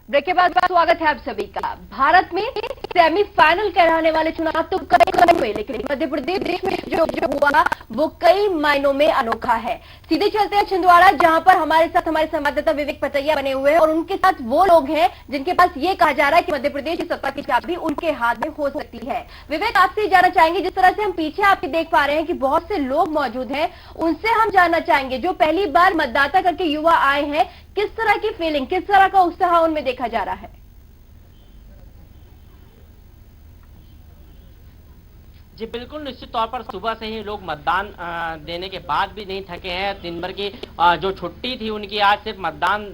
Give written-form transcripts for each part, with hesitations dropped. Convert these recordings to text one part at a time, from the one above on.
Break के बाद स्वागत है आप सभी का। भारत में सेमीफाइनल कहलाने वाले चुनाव तो कई हुए, लेकिन मध्य प्रदेश में जो हुआ वो कई मायनों में अनोखा है। सीधे चलते हैं छिंदवाड़ा, जहां पर हमारे साथ हमारे संवाददाता विवेक पटैया बने हुए हैं और उनके साथ वो लोग हैं जिनके पास ये कहा जा रहा है कि मध्य प्रदेश की सत्ता की चाबी उनके हाथ में हो सकती है। विवेक, आपसे जानना चाहेंगे, जिस तरह से हम पीछे आपके देख पा रहे हैं कि बहुत से लोग मौजूद हैं, उनसे हम जानना चाहेंगे जो पहली बार मतदाता करके युवा आए हैं, किस तरह की फीलिंग, किस तरह का उत्साह उनमें देखा जा रहा है? जी बिल्कुल, निश्चित तौर पर सुबह से ही लोग मतदान देने के बाद भी नहीं थके हैं। दिन भर की जो छुट्टी थी उनकी आज सिर्फ मतदान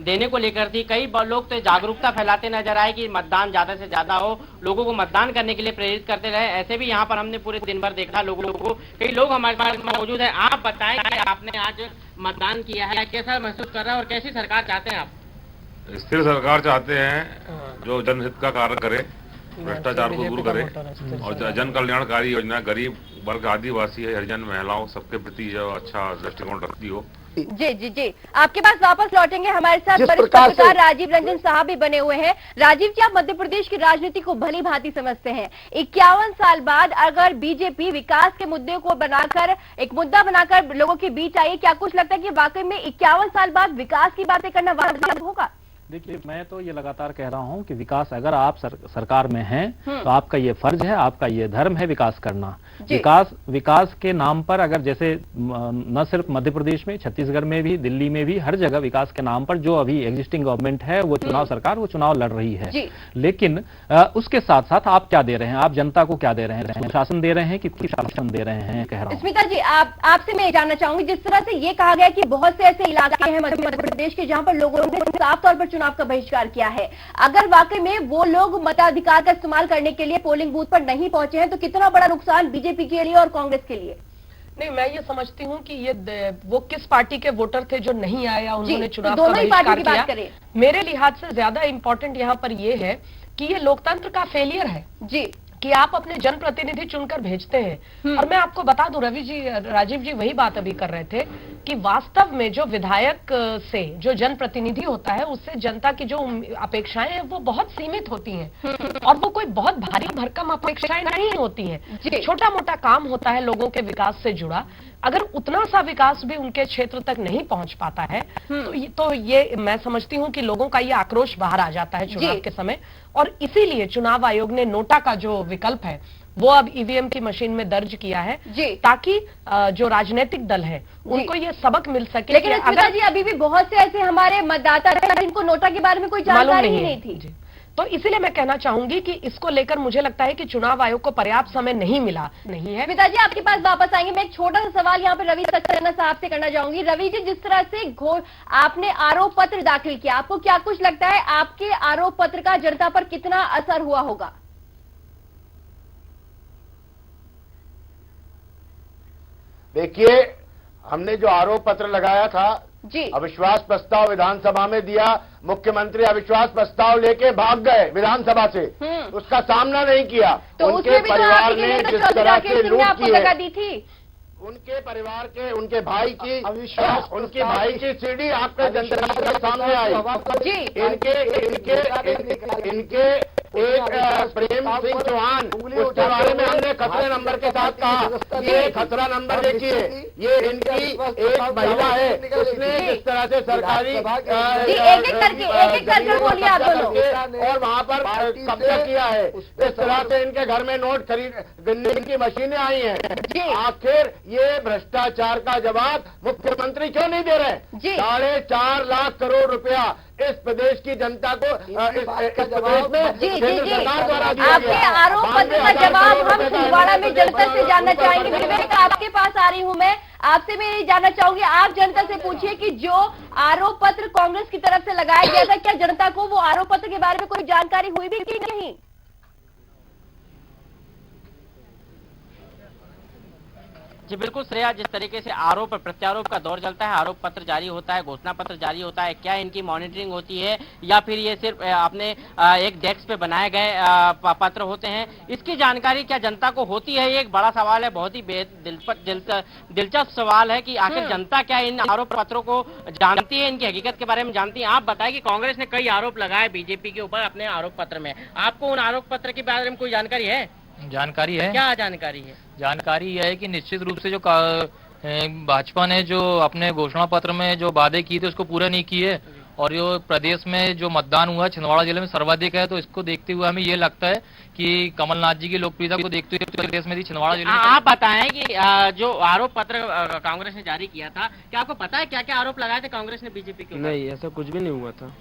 देने को लेकर थी। कई लोग तो जागरूकता फैलाते नजर आए कि मतदान ज्यादा से ज्यादा हो, लोगों को मतदान करने के लिए प्रेरित करते रहे। ऐसे भी यहाँ पर हमने पूरे दिन भर देखा लोगों को। कई लोग हमारे पास मौजूद है। आप बताएं कि आपने आज मतदान किया है, कैसा महसूस कर रहे हैं और कैसी सरकार चाहते हैं आप? स्थिर सरकार चाहते हैं जो जनहित का कार्य करे, भ्रष्टाचार को दूर करे और जन कल्याणकारी योजना गरीब वर्ग, आदिवासी, हरिजन, महिलाओं सबके प्रति जो अच्छा दृष्टिकोण रखती हो। जी जी जी, आपके पास वापस लौटेंगे। हमारे साथ वरिष्ठ पत्रकार राजीव रंजन साहब भी बने हुए हैं। राजीव जी, आप मध्य प्रदेश की राजनीति को भली भांति समझते हैं। 51 साल बाद अगर बीजेपी विकास के मुद्दे को बनाकर एक मुद्दा बनाकर लोगों के बीच आई, क्या कुछ लगता है कि वाकई में 51 साल बाद विकास की बातें करना वाजिब होगा? देखिए, मैं तो ये लगातार कह रहा हूं कि विकास अगर आप सरकार में हैं तो आपका ये फर्ज है, आपका ये धर्म है विकास करना। विकास के नाम पर अगर जैसे न सिर्फ मध्य प्रदेश में, छत्तीसगढ़ में भी, दिल्ली में भी, हर जगह विकास के नाम पर जो अभी एग्जिस्टिंग गवर्नमेंट है वो चुनाव सरकार वो चुनाव लड़ रही है, लेकिन उसके साथ साथ आप क्या दे रहे हैं? आप जनता को क्या दे रहे हैं? शासन दे रहे हैं कि शासन दे रहे हैं? कह रहा हूं स्मिता जी, आपसे मैं जानना चाहूंगी, जिस तरह से ये कहा गया कि बहुत से ऐसे इलाके हैं मध्य प्रदेश के जहां पर लोगों ने साफ तौर पर चुनाव का बहिष्कार किया है, अगर वाकई में वो लोग मताधिकार का इस्तेमाल करने के लिए पोलिंग बूथ पर नहीं पहुंचे हैं तो कितना बड़ा नुकसान बीजेपी के लिए और कांग्रेस के लिए? नहीं, मैं ये समझती हूँ कि ये वो किस पार्टी के वोटर थे जो नहीं आए या उन्होंने चुनाव तो का बहिष्कार किया। मेरे लिहाज से ज्यादा इंपॉर्टेंट यहाँ पर ये है कि ये लोकतंत्र का फेलियर है जी, कि आप अपने जनप्रतिनिधि चुनकर भेजते हैं। और मैं आपको बता दूं, रवि जी, राजीव जी वही बात अभी कर रहे थे कि वास्तव में जो विधायक से जो जनप्रतिनिधि होता है उससे जनता की जो अपेक्षाएं हैं वो बहुत सीमित होती हैं और वो कोई बहुत भारी भरकम अपेक्षाएं नहीं होती हैं। छोटा मोटा काम होता है लोगों के विकास से जुड़ा। अगर उतना सा विकास भी उनके क्षेत्र तक नहीं पहुंच पाता है तो ये मैं समझती हूं कि लोगों का ये आक्रोश बाहर आ जाता है चुनाव के समय। और इसीलिए चुनाव आयोग ने नोटा का जो विकल्प है वो अब ईवीएम की मशीन में दर्ज किया है ताकि जो राजनीतिक दल है उनको ये सबक मिल सके। लेकिन अगर जी अभी भी बहुत से ऐसे हमारे मतदाता हैं जिनको नोटा के बारे में कोई जानकारी ही नहीं थी, तो इसीलिए मैं कहना चाहूंगी कि इसको लेकर मुझे लगता है कि चुनाव आयोग को पर्याप्त समय नहीं मिला नहीं है। पिताजी, आपके पास वापस आएंगे। मैं एक छोटा सा सवाल यहाँ पे रवि सक्सेना साहब से करना चाहूंगी। रवि जी, जिस तरह से आपने आरोप पत्र दाखिल किया, आपको क्या कुछ लगता है आपके आरोप पत्र का जनता पर कितना असर हुआ होगा? देखिए, हमने जो आरोप पत्र लगाया था जी, अविश्वास प्रस्ताव विधानसभा में दिया, मुख्यमंत्री अविश्वास प्रस्ताव लेके भाग गए विधानसभा से, उसका सामना नहीं किया। तो उनके परिवार ने जिस तरह से लूट की थी, उनके परिवार के, उनके भाई की अविश्वास, उनके भाई की सीडी आपके जनता के सामने आई। इनके एक प्रेम सिंह चौहान, उसके बारे में हमने खतरे नंबर के साथ कहा, ये खतरा नंबर देखिए, ये इनकी एक महिला है, उसने जिस तरह से सरकारी एक एक करके बोलिए आप दोनों, और वहाँ पर कब्जा किया है। इस तरह से इनके घर में नोट गिनने की मशीनें आई हैं। आखिर ये भ्रष्टाचार का जवाब मुख्यमंत्री क्यों नहीं दे रहे? 4.5 लाख करोड़ रुपया इस प्रदेश की जनता को इस प्रदेश में केंद्र सरकार द्वारा दिया गया। आपके आरोप पत्र का जवाब हम छिंदवाड़ा में जनता से जानना चाहेंगे। विवेक, आपके पास आ रही हूं मैं, आपसे मैं ये जानना चाहूंगी, आप जनता से पूछिए कि जो आरोप पत्र कांग्रेस की तरफ से लगाया गया था, क्या जनता को वो आरोप पत्र के बारे में कोई जानकारी हुई भी कि नहीं? जी बिल्कुल श्रेया, जिस तरीके से आरोप और प्रत्यारोप का दौर चलता है, आरोप पत्र जारी होता है, घोषणा पत्र जारी होता है, क्या इनकी मॉनिटरिंग होती है या फिर ये सिर्फ अपने एक डेस्क पे बनाए गए पत्र होते हैं, इसकी जानकारी क्या जनता को होती है? ये एक बड़ा सवाल है, बहुत ही दिलचस्प सवाल है कि आखिर जनता क्या इन आरोप पत्रों को जानती है, इनकी हकीकत के बारे में जानती है? आप बताएं कि कांग्रेस ने कई आरोप लगाए बीजेपी के ऊपर अपने आरोप पत्र में, आपको उन आरोप पत्र के बारे में कोई जानकारी है? जानकारी है। क्या जानकारी है? जानकारी यह है कि निश्चित रूप से जो भाजपा ने जो अपने घोषणा पत्र में जो वादे किए थे उसको पूरा नहीं किए, और जो प्रदेश में जो मतदान हुआ छिंदवाड़ा जिले में सर्वाधिक है, तो इसको देखते हुए हमें ये लगता है कि कमलनाथ जी की लोकप्रियता को देखते हुए प्रदेश में छिंदवाड़ा जिले में। आप बताएं कि जो आरोप पत्र कांग्रेस ने जारी किया था, क्या आपको पता है क्या क्या आरोप लगाए थे कांग्रेस ने बीजेपी के ऊपर? नहीं, ऐसा कुछ भी नहीं हुआ था।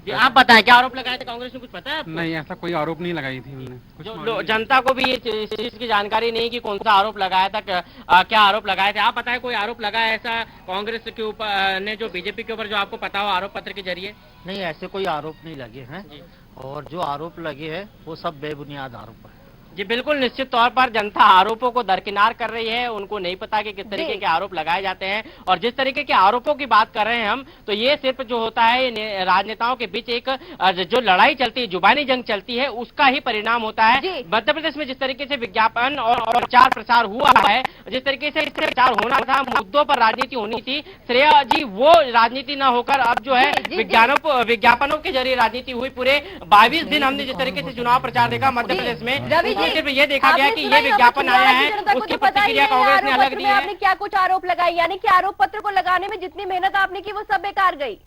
जी आप बताएं क्या आरोप लगाए थे कांग्रेस ने, कुछ पता है आपको? नहीं, ऐसा कोई आरोप नहीं लगाई थी उन्होंने। जो जनता को भी इस चीज की जानकारी नहीं कि कौन सा आरोप लगाया था, क्या आरोप लगाए थे? आप बताएं कोई आरोप लगा है ऐसा कांग्रेस के ऊपर ने जो बीजेपी के ऊपर, जो आपको पता हो आरोप पत्र के जरिए? नहीं, ऐसे कोई आरोप नहीं लगे हैं, और जो आरोप लगे हैं वो सब बेबुनियाद आरोप है। जी बिल्कुल, निश्चित तौर पर जनता आरोपों को दरकिनार कर रही है, उनको नहीं पता कि किस तरीके के आरोप लगाए जाते हैं, और जिस तरीके के आरोपों की बात कर रहे हैं हम, तो ये सिर्फ जो होता है राजनेताओं के बीच एक जो लड़ाई चलती है, जुबानी जंग चलती है, उसका ही परिणाम होता है। मध्य प्रदेश में जिस तरीके से विज्ञापन और प्रचार प्रसार हुआ है, जिस तरीके से इससे प्रचार होना था, मुद्दों पर राजनीति होनी थी, श्रेया जी वो राजनीति न होकर अब जो है विज्ञापनों के जरिए राजनीति हुई। पूरे 22 दिन हमने जिस तरीके से चुनाव प्रचार देखा मध्य प्रदेश में, सिर्फ ये देखा गया कि ये विज्ञापन आया है, उसकी प्रतिक्रिया कांग्रेस ने अलग दी है। आपने क्या कुछ आरोप लगाए, यानी कि आरोप पत्र को लगाने में जितनी मेहनत आपने की वो सब बेकार गई?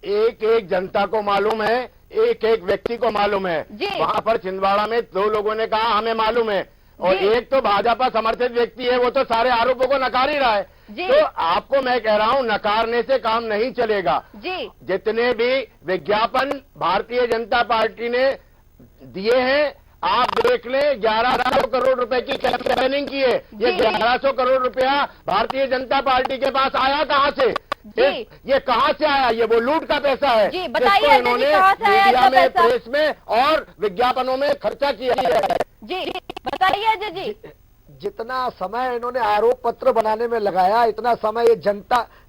एक एक जनता को मालूम है, एक एक व्यक्ति को मालूम है। वहां पर छिंदवाड़ा में 2 लोगों ने कहा हमें मालूम है, और एक तो भाजपा समर्थित व्यक्ति है, वो तो सारे आरोपों को नकार ही रहा है। तो आपको मैं कह रहा हूं, नकारने से काम नहीं चलेगा। जितने भी विज्ञापन भारतीय जनता पार्टी ने दिए हैं, आप देख लें, 1100 करोड़ रुपए की कैंपेनिंग की है। ये 1100 करोड़ रुपया भारतीय जनता पार्टी के पास आया कहां से? ये कहां से आया? ये वो लूट का पैसा है जिसको इन्होंने मीडिया में, प्रेस में और विज्ञापनों में खर्चा किया है। जी बताइए अजय जी। जितना समय इन्होंने आरोप पत्र बनाने में लगाया, इतना समय ये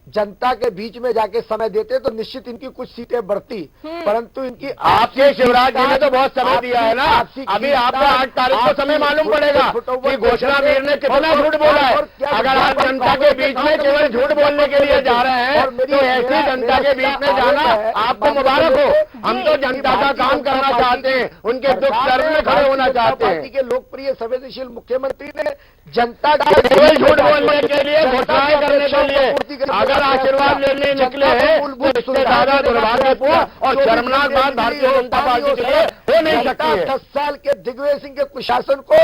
जनता के बीच में जाके समय देते तो निश्चित इनकी कुछ सीटें बढ़ती, परंतु इनकी आपके शिवराज जी ने तो बहुत समय दिया है ना। अभी आपको 8 तारीख को समय मालूम पड़ेगा कि घोषणावीर ने कितना झूठ बोला है। अगर आप जनता के बीच में केवल झूठ बोलने के लिए जा रहे हैं, तो ऐसी जनता के बीच में जाना आपको मुबारक हो। हम तो जनता का काम करना चाहते हैं, उनके दुख दर्द में खड़े होना चाहते हैं। पार्टी के लोकप्रिय संवेदनशील मुख्यमंत्री ने जनता केवल झूठ बोलने के लिए, घोषणाएं करने के लिए अगर आशीर्वाद लेने निकले हैं, तो इससे ज्यादा दुर्भाग्यपूर्ण और शर्मनाक बात भारतीय जनता पार्टी के लिए हो नहीं सकती। 10 साल के दिग्विजय सिंह के कुशासन को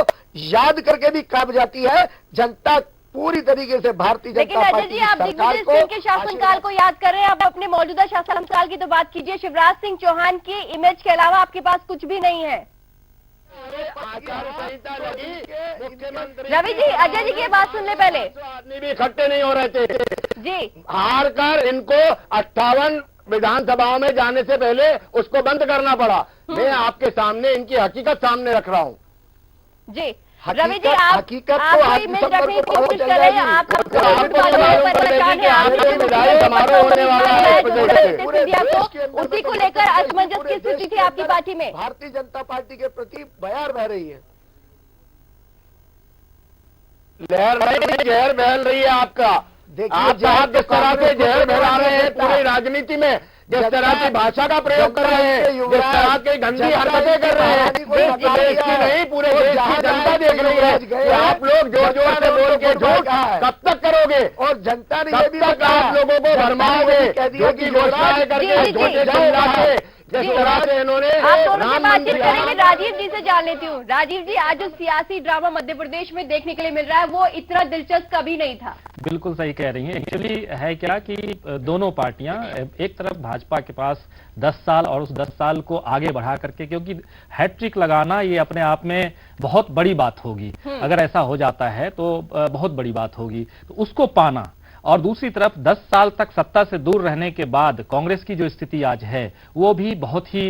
याद करके भी कांप जाती है जनता पूरी तरीके से भारतीय जनता पार्टी। लेकिन अजय जी, आप दिग्विजय सिंह के शासनकाल को याद कर रहे हैं, आप अपने मौजूदा शासनकाल की तो बात कीजिए। शिवराज सिंह चौहान की इमेज के अलावा आपके पास कुछ भी नहीं है। रवि जी, अजय जी की बात सुन ले पहले। आदमी भी इकट्ठे नहीं हो रहे थे जी। हार कर इनको 58 विधानसभाओं में जाने से पहले उसको बंद करना पड़ा। मैं आपके सामने इनकी हकीकत सामने रख रहा हूँ। जी रवि जी, आप इमेज रखने की कोशिश कर रहे हैं, आप उसी को लेकर असमंजस की स्थिति थी आपकी पार्टी में। भारतीय जनता पार्टी के प्रति बयार बह रही है, लहर नहीं, जहर बहल रही है आपका। आप जिस तरह से जहर फैला रहे हैं पूरी राजनीति में, जिस तरह की भाषा का प्रयोग कर रहे हैं, जिस तरह की गंदी हरकतें कर रहे हैं, देश की नहीं पूरे देश की जनता देख रही है कि आप लोग जोर जोर से बोल के झूठ कब तक करोगे, और जनता ने कब तक आप लोगों को भरमाओगे झूठी घोषणाएं करके, झूठे जुमला के। जिस तरह से इन्होंने बातचीत करेंगे। राजीव जी से जान लेती हूँ। राजीव जी, आज जो सियासी ड्रामा मध्य प्रदेश में देखने के लिए मिल रहा है वो इतना दिलचस्प कभी नहीं था। बिल्कुल सही कह रही हैं। एक्चुअली है क्या कि दोनों पार्टियां, एक तरफ भाजपा के पास 10 साल और उस 10 साल को आगे बढ़ा करके, क्योंकि हैट्रिक लगाना ये अपने आप में बहुत बड़ी बात होगी, अगर ऐसा हो जाता है तो बहुत बड़ी बात होगी, तो उसको पाना और दूसरी तरफ 10 साल तक सत्ता से दूर रहने के बाद कांग्रेस की जो स्थिति आज है वो भी बहुत ही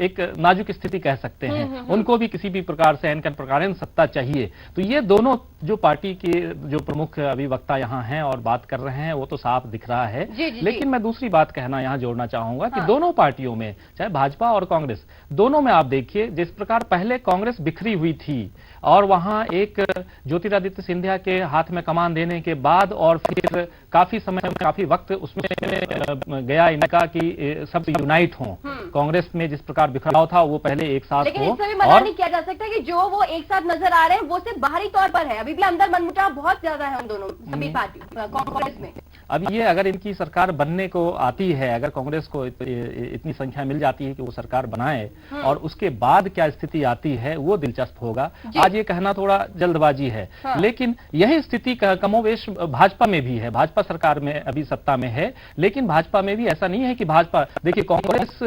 एक नाजुक स्थिति कह सकते हैं। उनको भी किसी भी प्रकार से एन प्रकार सत्ता चाहिए। तो ये दोनों जो पार्टी के जो प्रमुख अभिवक्ता यहाँ हैं और बात कर रहे हैं वो तो साफ दिख रहा है। लेकिन मैं दूसरी बात कहना यहाँ जोड़ना चाहूंगा कि दोनों पार्टियों में, चाहे भाजपा और कांग्रेस, दोनों में आप देखिए जिस प्रकार पहले कांग्रेस बिखरी हुई थी और वहां एक ज्योतिरादित्य सिंधिया के हाथ में कमान देने के बाद और फिर काफी समय में काफी वक्त उसमें गया इनका कि सब यूनाइट हों। कांग्रेस में जिस प्रकार बिखराव था वो पहले एक साथ लेकिन हो। इससे भी मना नहीं किया जा सकता कि जो वो एक साथ नजर आ रहे हैं वो सिर्फ बाहरी तौर पर है, अभी भी अंदर मनमुटाव बहुत ज्यादा है उन दोनों सभी पार्टियों कांग्रेस में। अब ये अगर इनकी सरकार बनने को आती है, अगर कांग्रेस को इतनी संख्या मिल जाती है कि वो सरकार बनाए और उसके बाद क्या स्थिति आती है वो दिलचस्प होगा। आज ये कहना थोड़ा जल्दबाजी है। लेकिन यही स्थिति कमोवेश भाजपा में भी है। भाजपा सरकार में अभी सत्ता में है, लेकिन भाजपा में भी ऐसा नहीं है कि भाजपा, देखिए कांग्रेस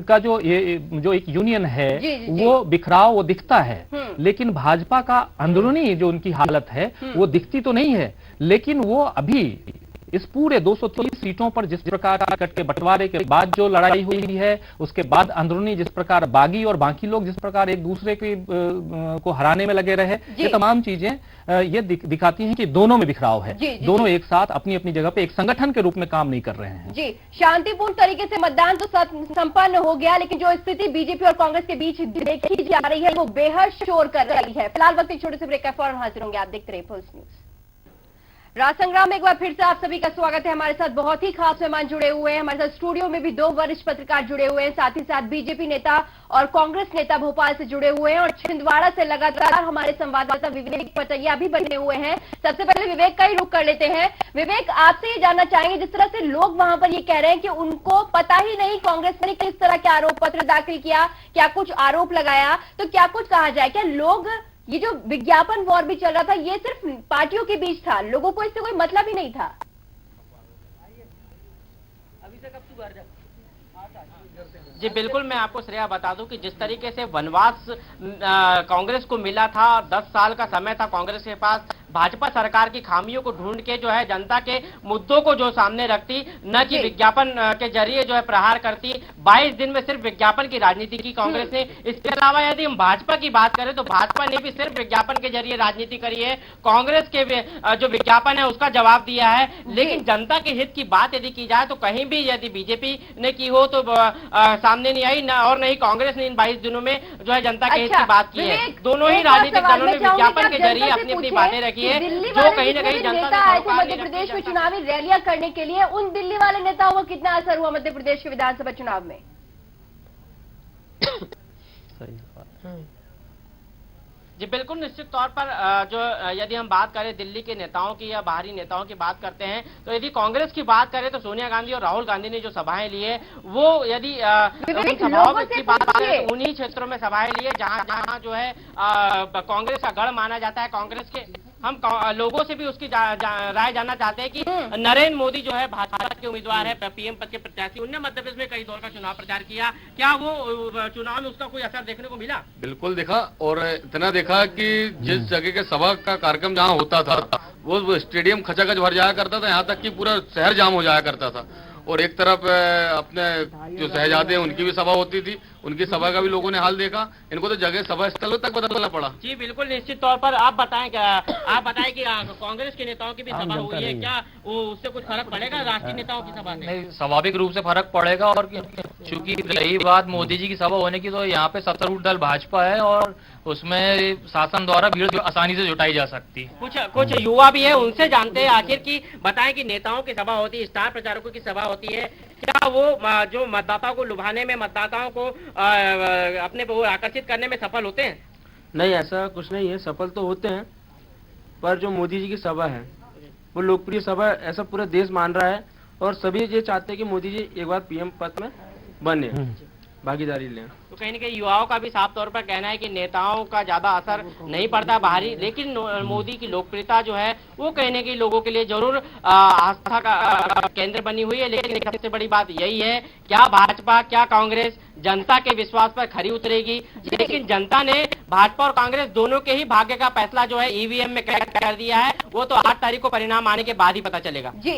का जो एक यूनियन है वो बिखराव वो दिखता है, लेकिन भाजपा का अंदरूनी जो उनकी हालत है वो दिखती तो नहीं है। लेकिन वो अभी इस पूरे 230 सीटों पर जिस प्रकार टिकट के बंटवारे के बाद जो लड़ाई हुई है, उसके बाद अंदरूनी जिस प्रकार बागी और बाकी लोग जिस प्रकार एक दूसरे को हराने में लगे रहे, ये तमाम चीजें ये दिखाती हैं कि दोनों में बिखराव है। दोनों एक साथ अपनी अपनी जगह पे एक संगठन के रूप में काम नहीं कर रहे हैं। जी, शांतिपूर्ण तरीके से मतदान तो संपन्न हो गया, लेकिन जो स्थिति बीजेपी और कांग्रेस के बीच देखी जा रही है वो बेहद शोर कर रही है। फिलहाल वक्त एक छोटे से ब्रेक का फौरन हाजिर होंगे। आप देखते रहिए पल्स न्यूज। राज संग्राम में एक बार फिर से आप सभी का स्वागत है। हमारे साथ बहुत ही खास मेहमान जुड़े हुए हैं। हमारे साथ स्टूडियो में भी 2 वरिष्ठ पत्रकार जुड़े हुए हैं, साथ ही साथ बीजेपी नेता और कांग्रेस नेता भोपाल से जुड़े हुए हैं और छिंदवाड़ा से लगातार हमारे संवाददाता विवेक पटैया भी बने हुए हैं। सबसे पहले विवेक का ही रुख कर लेते हैं। विवेक, आपसे ये जानना चाहेंगे, जिस तरह से लोग वहां पर ये कह रहे हैं कि उनको पता ही नहीं कांग्रेस ने किस तरह के आरोप पत्र दाखिल किया, क्या कुछ आरोप लगाया, तो क्या कुछ कहा जाए, क्या लोग, ये जो विज्ञापन वॉर भी चल रहा था ये सिर्फ पार्टियों के बीच था, लोगों को इससे कोई मतलब ही नहीं था? जी बिल्कुल, मैं आपको श्रेया बता दूं कि जिस तरीके से वनवास कांग्रेस को मिला था, 10 साल का समय था कांग्रेस के पास भाजपा सरकार की खामियों को ढूंढ के जो है जनता के मुद्दों को जो सामने रखती, न कि विज्ञापन के जरिए जो है प्रहार करती। 22 दिन में सिर्फ विज्ञापन की राजनीति की कांग्रेस ने। इसके अलावा यदि हम भाजपा की बात करें तो भाजपा ने भी सिर्फ विज्ञापन के जरिए राजनीति करी है। कांग्रेस के जो विज्ञापन है उसका जवाब दिया है, लेकिन जनता के हित की बात यदि की जाए तो कहीं भी यदि बीजेपी ने की हो तो सामने नहीं आई, और नहीं कांग्रेस ने इन 22 दिनों में जो है जनता के हित की बात की है। दोनों ही राजनीतिक दलों ने विज्ञापन के जरिए अपनी अपनी बातें रखी है, जो कहीं ना कहीं जनता आए थे मध्य प्रदेश में चुनावी रैलियां करने के लिए, उन दिल्ली वाले नेताओं को कितना असर हुआ मध्य प्रदेश के विधानसभा चुनाव में? सही बात। जी बिल्कुल, निश्चित तौर पर जो यदि हम बात करें दिल्ली के नेताओं की या बाहरी नेताओं की बात करते हैं तो यदि कांग्रेस की बात करें तो सोनिया गांधी और राहुल गांधी ने जो सभाएं ली है वो यदि उन सभाओं की बात करें तो उन्हीं क्षेत्रों में सभाएं ली है जहां जो है कांग्रेस का गढ़ माना जाता है। कांग्रेस के हम लोगों से भी उसकी राय जानना चाहते हैं कि नरेंद्र मोदी जो है भाजपा के उम्मीदवार है, पीएम पद के प्रत्याशी, उन्होंने मध्य प्रदेश में कई दौर का चुनाव प्रचार किया, क्या वो चुनाव में उसका कोई असर देखने को मिला? बिल्कुल देखा, और इतना देखा कि जिस जगह के सभा का कार्यक्रम जहाँ होता था वो स्टेडियम खचाखच भर जाया करता था, यहाँ तक कि पूरा शहर जाम हो जाया करता था। और एक तरफ अपने जो शहजादे उनकी भी सभा होती थी, उनकी सभा का भी लोगों ने हाल देखा। इनको तो जगह सभा स्थलों तक बदलना पड़ा। जी बिल्कुल, निश्चित तौर पर आप बताएं कि कांग्रेस के नेताओं की भी सभा हुई है, क्या वो उससे कुछ फर्क पड़ेगा राष्ट्रीय नेताओं की सभा से? नहीं, स्वाभाविक रूप से फर्क पड़ेगा। और चूंकि रही बात मोदी जी की सभा होने की, तो यहाँ पे सत्तारूढ़ दल भाजपा है और उसमें शासन द्वारा भीड़ आसानी से जुटाई जा सकती है। कुछ युवा भी है, उनसे जानते हैं आखिर की बताएं कि नेताओं की सभा होती है, स्टार प्रचारकों की सभा होती है, क्या वो जो मतदाताओं को लुभाने में, मतदाताओं को अपने वो आकर्षित करने में सफल होते हैं? नहीं, ऐसा कुछ नहीं है, सफल तो होते हैं, पर जो मोदी जी की सभा है वो लोकप्रिय सभा ऐसा पूरा देश मान रहा है और सभी ये चाहते हैं कि मोदी जी एक बार पीएम पद में बने। भागीदारी लें। तो कहीं न कहीं युवाओं का भी साफ तौर पर कहना है कि नेताओं का ज्यादा असर नहीं पड़ता बाहरी, लेकिन मोदी की लोकप्रियता जो है वो कहीं न कहीं लोगों के लिए जरूर आस्था का केंद्र बनी हुई है। लेकिन सबसे बड़ी बात यही है, क्या भाजपा क्या कांग्रेस जनता के विश्वास पर खरी उतरेगी? लेकिन जनता ने भाजपा और कांग्रेस दोनों के ही भाग्य का फैसला जो है ईवीएम में कर दिया है, वो तो 8 तारीख को परिणाम आने के बाद ही पता चलेगा। जी,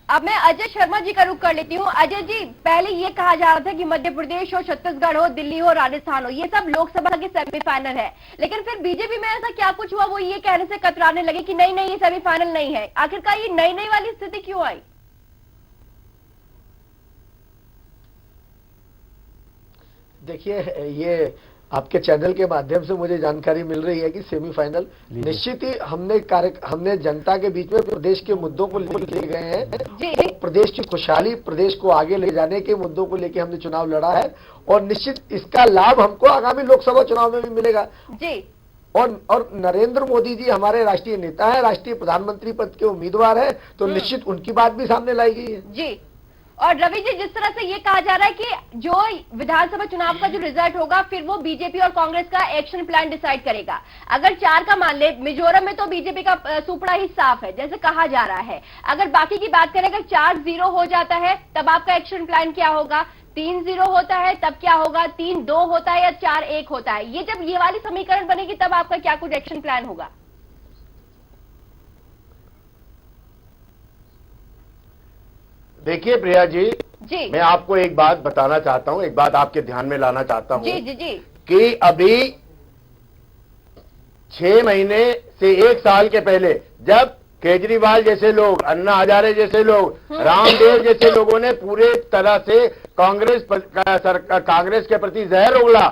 अब मैं अजय शर्मा जी का रुख कर लेती हूँ। अजय जी, पहले ये कहा जा रहा था कि मध्य प्रदेश हो, छत्तीसगढ़ हो, दिल्ली हो, राजस्थान हो, ये सब लोकसभा के सेमीफाइनल है। लेकिन फिर बीजेपी में ऐसा क्या कुछ हुआ, वो ये कहने से कतराने लगे कि नहीं नहीं ये सेमीफाइनल नहीं है। आखिरकार ये नई नई वाली स्थिति क्यों आई? देखिए, ये आपके चैनल के माध्यम से मुझे जानकारी मिल रही है कि सेमीफाइनल निश्चित ही हमने जनता के बीच में प्रदेश के मुद्दों को लेके गए हैं। प्रदेश की खुशहाली, प्रदेश को आगे ले जाने के मुद्दों को लेके हमने चुनाव लड़ा है और निश्चित इसका लाभ हमको आगामी लोकसभा चुनाव में भी मिलेगा। जी। और नरेंद्र मोदी जी हमारे राष्ट्रीय नेता है, राष्ट्रीय प्रधानमंत्री पद के उम्मीदवार है, तो निश्चित उनकी बात भी सामने लाई गई है। जी। और रवि जी, जिस तरह से ये कहा जा रहा है कि जो विधानसभा चुनाव का जो रिजल्ट होगा फिर वो बीजेपी और कांग्रेस का एक्शन प्लान डिसाइड करेगा। अगर 4 का मान ले, मिजोरम में तो बीजेपी का सुपड़ा ही साफ है जैसे कहा जा रहा है। अगर बाकी की बात करें, अगर 4-0 हो जाता है तब आपका एक्शन प्लान क्या होगा? 3-0 होता है तब क्या होगा? 3-2 होता है या 4-1 होता है? ये जब ये वाली समीकरण बनेगी तब आपका क्या कुछ एक्शन प्लान होगा? देखिए प्रिया जी, मैं आपको एक बात बताना चाहता हूं, एक बात आपके ध्यान में लाना चाहता हूं। जी जी जी। कि अभी 6 महीने से 1 साल के पहले जब केजरीवाल जैसे लोग, अन्ना हजारे जैसे लोग, रामदेव जैसे लोगों ने पूरे तरह से कांग्रेस के प्रति जहर उगला,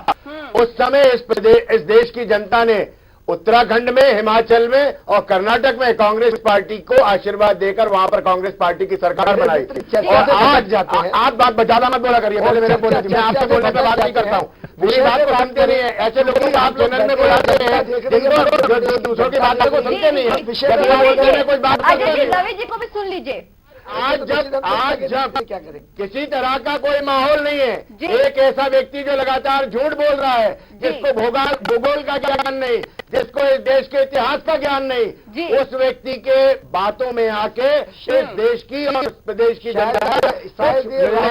उस समय इस देश की जनता ने उत्तराखंड में, हिमाचल में और कर्नाटक में कांग्रेस पार्टी को आशीर्वाद देकर वहां पर कांग्रेस पार्टी की सरकार बनाई। और आज आप बात ज्यादा मत बोला करिए, पहले मैंने बोला, मैं आपसे बोलने पर बात नहीं करता हूँ, पूरी बात को सुनते नहीं है। ऐसे लोगों को आप चैनल में बुलाते हैं जिनको दूसरों की बात को सुनते नहीं है। कोई बात रवि जी को भी सुन लीजिए। आज जब क्या करें, किसी तरह का कोई माहौल नहीं है, एक ऐसा व्यक्ति जो लगातार झूठ बोल रहा है, जिसको भूगोल का ज्ञान नहीं, जिसको इस देश के इतिहास का ज्ञान नहीं, उस व्यक्ति के बातों में आके इस देश की और प्रदेश की जनता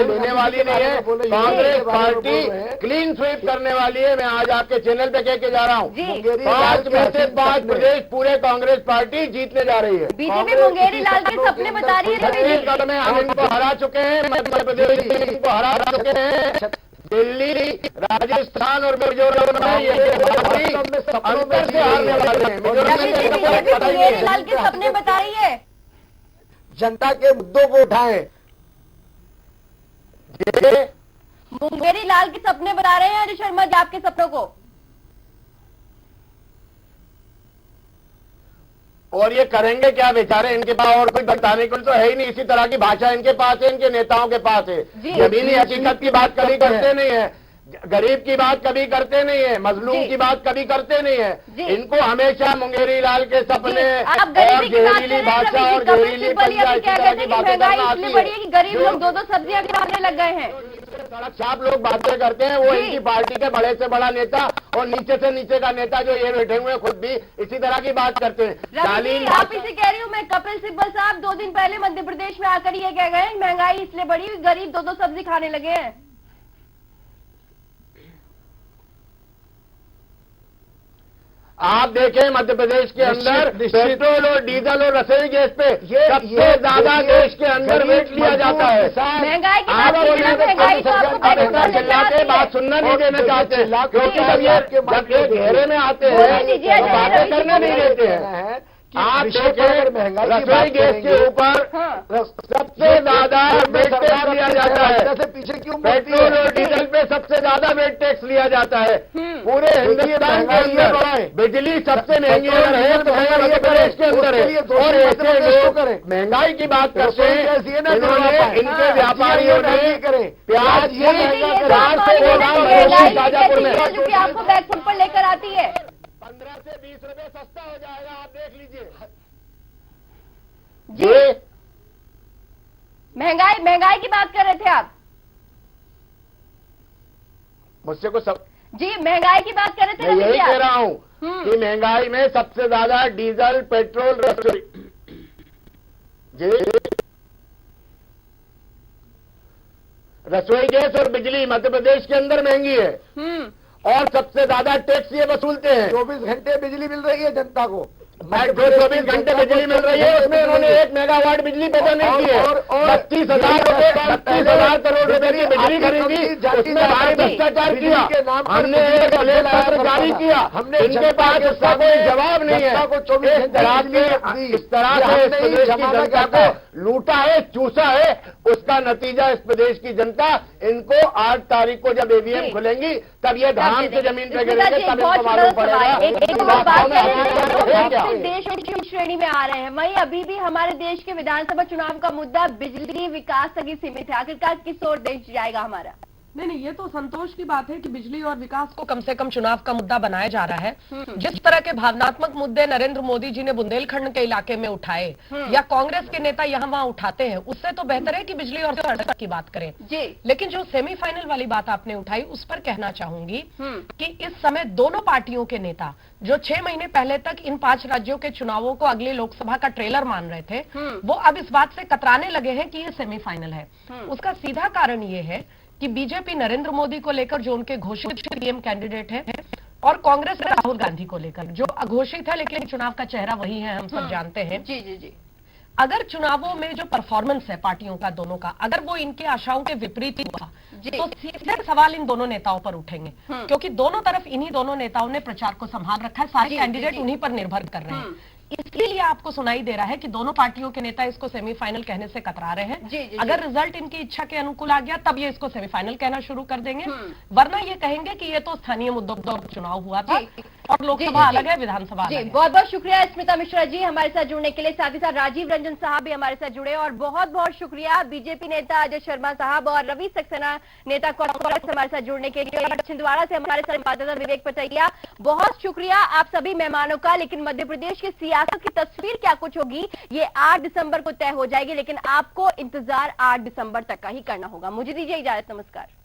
लेने वाली नहीं है। कांग्रेस पार्टी क्लीन स्वीप करने वाली है। मैं आज आपके चैनल पे कह के जा रहा हूँ, 5 में से 5 प्रदेश पूरे कांग्रेस पार्टी जीतने जा रही है। बीजेपी मुंगेरी लाल के सपने बता रही है। छत्तीसगढ़ में हम इनको हरा चुके हैं, मध्य प्रदेश में इनको हरा चुके हैं, दिल्ली, राजस्थान और मिजोरम में अंतर से हारने वाले हैं। मुंगेरी लाल के सपने बता रही है, जनता के मुद्दों को उठाएं। मुंगेरी लाल के सपने बता रहे हैं अजय शर्मा जी आपके सपनों को। और ये करेंगे क्या बेचारे, इनके पास और कोई बताने को तो है ही नहीं। इसी तरह की भाषा इनके पास है, इनके नेताओं के पास है। जमीनी हकीकत की बात कभी करते नहीं है, गरीब की बात कभी करते नहीं है, मजलूम की बात कभी करते नहीं है। इनको हमेशा मुंगेरी लाल के सपने और जहरीली भाषा और जहरीली पंचायत की बातें करना आती है कि गरीब लोग 2-2 सब्जियां खाने लग गए हैं। सड़क छाप लोग बातें करते हैं, वो इनकी पार्टी के बड़े से बड़ा नेता और नीचे से नीचे का नेता जो ये बैठे हुए खुद भी इसी तरह की बात करते हैं। आप इसे कह रही हूँ मैं, कपिल सिब्बल साहब 2 दिन पहले मध्य प्रदेश में आकर ये कह गए महंगाई इसलिए बढ़ी, गरीब 2-2 सब्जी खाने लगे हैं। आप देखें मध्य प्रदेश के अंदर पेट्रोल और डीजल और रसोई गैस पे सबसे ज्यादा देश के अंदर रेट लिया जाता है। महंगाई की आप चिल्लाते बात सुनना नहीं देना चाहते, क्योंकि जब ये घेरे में आते हैं बातें करने नहीं देते हैं। आप देखें रसोई गैस के ऊपर सबसे ज्यादा वेट टैक्स लिया जाता है, पीछे क्यों पेट्रोल और डीजल पे सबसे ज्यादा वेट टैक्स लिया जाता है। पूरे हिंदुस्तान के अंदर बिजली सबसे महंगी अगर है तो मध्य प्रदेश के अंदर है। और ऐसे लोग महंगाई की बात करते हैं, इन्होंने इनके व्यापारियों ने प्याज शाजापुर में आपको बैकफुट पर लेकर आती है 15 से 20 रुपए सस्ता हो जाएगा, आप देख लीजिए जी। महंगाई की बात कर रहे थे आप। मुझसे को सब जी महंगाई की बात कर रहे थे मैं रवि यही जी आप। कह रहा हूं कि महंगाई में सबसे ज्यादा डीजल, पेट्रोल, रसोई गैस और बिजली मध्य प्रदेश के अंदर महंगी है और सबसे ज्यादा टैक्स ये वसूलते हैं। 24 घंटे बिजली मिल रही है जनता को। जो 24 घंटे बिजली मिल रही है उसमें उन्होंने 1 मेगावाट बिजली पैदा नहीं की है। 32,000 करोड़ रुपए की बिजली खरीदी, उसमें भारी भ्रष्टाचार किया। हमने एक लेख पत्र जारी किया, इनके पास उसका कोई जवाब नहीं है। इस तरह से इस प्रदेश की जनता को लूटा है, चूसा है। उसका नतीजा इस प्रदेश की जनता इनको 8 तारीख को जब ईवीएम खुलेंगी तब ये धाम से जमीन पे गिरेंगे, तब इनको मालूम पड़ेगा। देश की श्रेणी में आ रहे हैं, वहीं अभी भी हमारे देश के विधानसभा चुनाव का मुद्दा बिजली विकास तक ही सीमित है। आखिरकार किस ओर देश जाएगा हमारा? नहीं, ये तो संतोष की बात है कि बिजली और विकास को कम से कम चुनाव का मुद्दा बनाया जा रहा है। जिस तरह के भावनात्मक मुद्दे नरेंद्र मोदी जी ने बुंदेलखंड के इलाके में उठाए या कांग्रेस के नेता यहाँ वहाँ उठाते हैं, उससे तो बेहतर है कि बिजली और सड़क की बात करें जी। लेकिन जो सेमीफाइनल वाली बात आपने उठाई उस पर कहना चाहूंगी कि इस समय दोनों पार्टियों के नेता जो 6 महीने पहले तक इन 5 राज्यों के चुनावों को अगली लोकसभा का ट्रेलर मान रहे थे, वो अब इस बात से कतराने लगे हैं कि ये सेमीफाइनल है। उसका सीधा कारण ये है कि बीजेपी नरेंद्र मोदी को लेकर जो उनके घोषित पीएम कैंडिडेट हैं और कांग्रेस राहुल गांधी को लेकर जो अघोषित है लेकिन चुनाव का चेहरा वही है, हम सब जानते हैं। जी जी जी। अगर चुनावों में जो परफॉर्मेंस है पार्टियों का दोनों का, अगर वो इनकी आशाओं के विपरीत हुआ तो सीधे सवाल इन दोनों नेताओं पर उठेंगे, क्योंकि दोनों तरफ इन्हीं दोनों नेताओं ने प्रचार को संभाल रखा है। सारे कैंडिडेट उन्हीं पर निर्भर कर रहे हैं। इसलिए आपको सुनाई दे रहा है कि दोनों पार्टियों के नेता इसको सेमीफाइनल कहने से कतरा रहे हैं। अगर रिजल्ट इनकी इच्छा के अनुकूल आ गया तब ये इसको सेमीफाइनल कहना शुरू कर देंगे, वरना ये कहेंगे कि ये तो स्थानीय मुद्दों पर चुनाव हुआ था और लोकसभा अलग है, विधानसभा अलग है। बहुत बहुत शुक्रिया स्मिता मिश्रा जी हमारे साथ जुड़ने के लिए, साथ ही साथ राजीव रंजन साहब भी हमारे साथ जुड़े, और बहुत बहुत शुक्रिया बीजेपी नेता अजय शर्मा साहब और रवि सक्सेना नेता कांग्रेस हमारे साथ जुड़ने के लिए, और छिंदवाड़ा से हमारे संवाददाता विवेक पटैया। बहुत शुक्रिया आप सभी मेहमानों का। लेकिन मध्य प्रदेश की सियासत की तस्वीर क्या कुछ होगी ये 8 दिसंबर को तय हो जाएगी, लेकिन आपको इंतजार 8 दिसंबर तक का ही करना होगा। मुझे दीजिए इजाजत, नमस्कार।